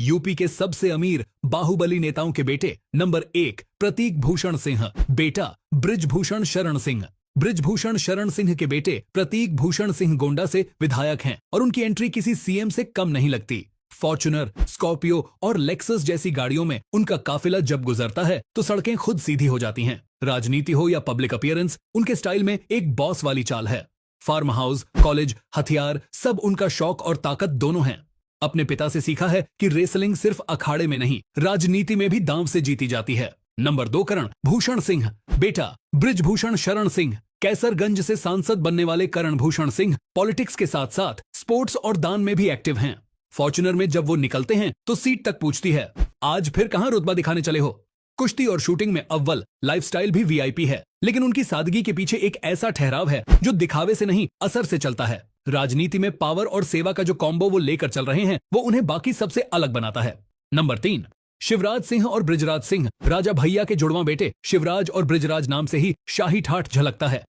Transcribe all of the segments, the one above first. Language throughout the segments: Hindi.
यूपी के सबसे अमीर बाहुबली नेताओं के बेटे। नंबर 1 प्रतीक भूषण सिंह, बेटा बृजभूषण शरण सिंह। बृजभूषण शरण सिंह के बेटे प्रतीक भूषण सिंह गोंडा से विधायक हैं और उनकी एंट्री किसी सीएम से कम नहीं लगती। फॉर्च्यूनर, स्कॉर्पियो और लेक्सस जैसी गाड़ियों में उनका काफिला जब गुजरता है तो सड़कें खुद सीधी हो जाती हैं। राजनीति हो या पब्लिक अपीयरेंस, उनके स्टाइल में एक बॉस वाली चाल है। फार्म हाउस, कॉलेज, हथियार, सब उनका शौक और ताकत दोनों हैं। अपने पिता से सीखा है कि रेसलिंग सिर्फ अखाड़े में नहीं, राजनीति में भी दांव से जीती जाती है। नंबर 2 करण भूषण सिंह, बेटा बृजभूषण शरण सिंह। कैसरगंज से सांसद बनने वाले करण भूषण सिंह पॉलिटिक्स के साथ साथ स्पोर्ट्स और दान में भी एक्टिव हैं। फॉर्च्यूनर में जब वो निकलते हैं तो सीट तक पूछती है, आज फिर कहां रुतबा दिखाने चले हो। कुश्ती और शूटिंग में अव्वल, लाइफस्टाइल भी वीआईपी है, लेकिन उनकी सादगी के पीछे एक ऐसा ठहराव है जो दिखावे से नहीं, असर से चलता है। राजनीति में पावर और सेवा का जो कॉम्बो वो लेकर चल रहे हैं वो उन्हें बाकी सबसे अलग बनाता है। नंबर 3 शिवराज सिंह और बृजराज सिंह। राजा भैया के जुड़वां बेटे शिवराज और बृजराज नाम से ही शाही ठाठ झलकता है।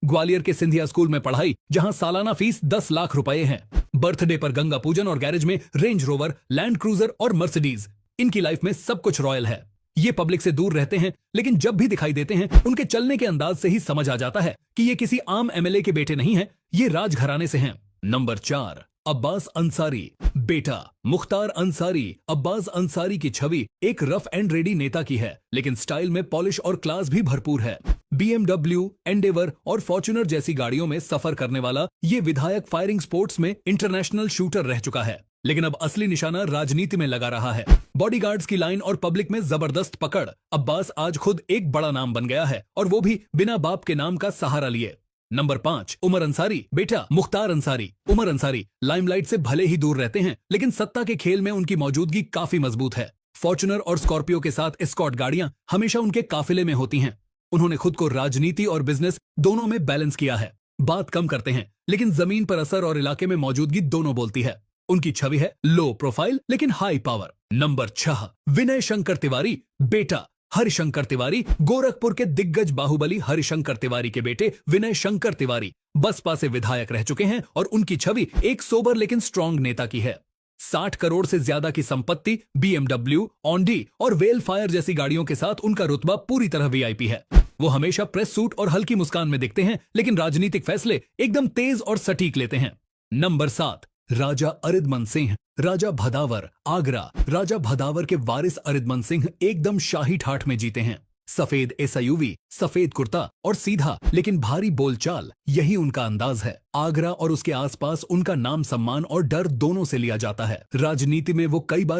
ग्वालियर के सिंधिया स्कूल में पढ़ाई, जहां सालाना फीस 10 लाख रुपए है। बर्थडे पर गंगा पूजन और गैरेज में रेंज रोवर, लैंड क्रूजर और मर्सिडीज। इनकी लाइफ में सब कुछ रॉयल है। ये पब्लिक से दूर रहते हैं, लेकिन जब भी दिखाई देते हैं उनके चलने के अंदाज से ही समझ आ जाता है कि ये किसी आम एमएलए के बेटे नहीं हैं, ये राजघराने से हैं। नंबर 4 अब्बास अंसारी, बेटा मुख्तार अंसारी। अब्बास अंसारी की छवि एक रफ एंड रेडी नेता की है, लेकिन स्टाइल में पॉलिश और क्लास भी भरपूर है। BMW, एंडेवर और फॉर्च्यूनर जैसी गाड़ियों में सफर करने वाला ये विधायक फायरिंग स्पोर्ट्स में इंटरनेशनल शूटर रह चुका है, लेकिन अब असली निशाना राजनीति में लगा रहा है। बॉडीगार्ड्स की लाइन और पब्लिक में जबरदस्त पकड़। अब्बास आज खुद एक बड़ा नाम बन गया है, और वो भी बिना बाप के नाम का सहारा लिए। नंबर 5 उमर अंसारी, बेटा मुख्तार अंसारी। उमर अंसारी लाइमलाइट से भले ही दूर रहते हैं, लेकिन सत्ता के खेल में उनकी मौजूदगी काफी मजबूत है। फॉर्च्यूनर और स्कॉर्पियो के साथ एस्कॉर्ट गाड़ियां हमेशा उनके काफिले में होती हैं। उन्होंने खुद को राजनीति और बिजनेस दोनों में बैलेंस किया है। बात कम करते हैं, लेकिन जमीन पर असर और इलाके में मौजूदगी दोनों बोलती है। उनकी छवि है लो प्रोफाइल लेकिन high power. Number 6 Vinay Shankar Tiwari, बेटा हरिशंकर तिवारी। गोरखपुर के दिग्गज बाहुबली हरिशंकर तिवारी के बेटे विनय शंकर तिवारी बसपा से विधायक रह चुके हैं, और उनकी छवि एक सोबर लेकिन स्ट्रॉन्ग नेता की है। 60 करोड़ से ज्यादा की संपत्ति, BMW, ऑन्डी और वेल फायर जैसी गाड़ियों के साथ उनका रुतबा पूरी तरह वीआईपी है। वो हमेशा प्रेस सूट और हल्की मुस्कान में दिखते हैं, लेकिन राजनीतिक फैसले एकदम तेज और सटीक लेते हैं। नंबर 7 राजा अरिदमन सिंह, राजा भदावर, आगरा। राजा भदावर के वारिस अरिदमन सिंह एकदम शाही ठाठ में जीते हैं। सफेद SUV, सफेद कुर्ता और सीधा लेकिन भारी बोलचाल, यही उनका अंदाज है। आगरा और उसके आसपास उनका नाम, सम्मान और डर दोनों से लिया जाता है। राजनीति में वो कई बार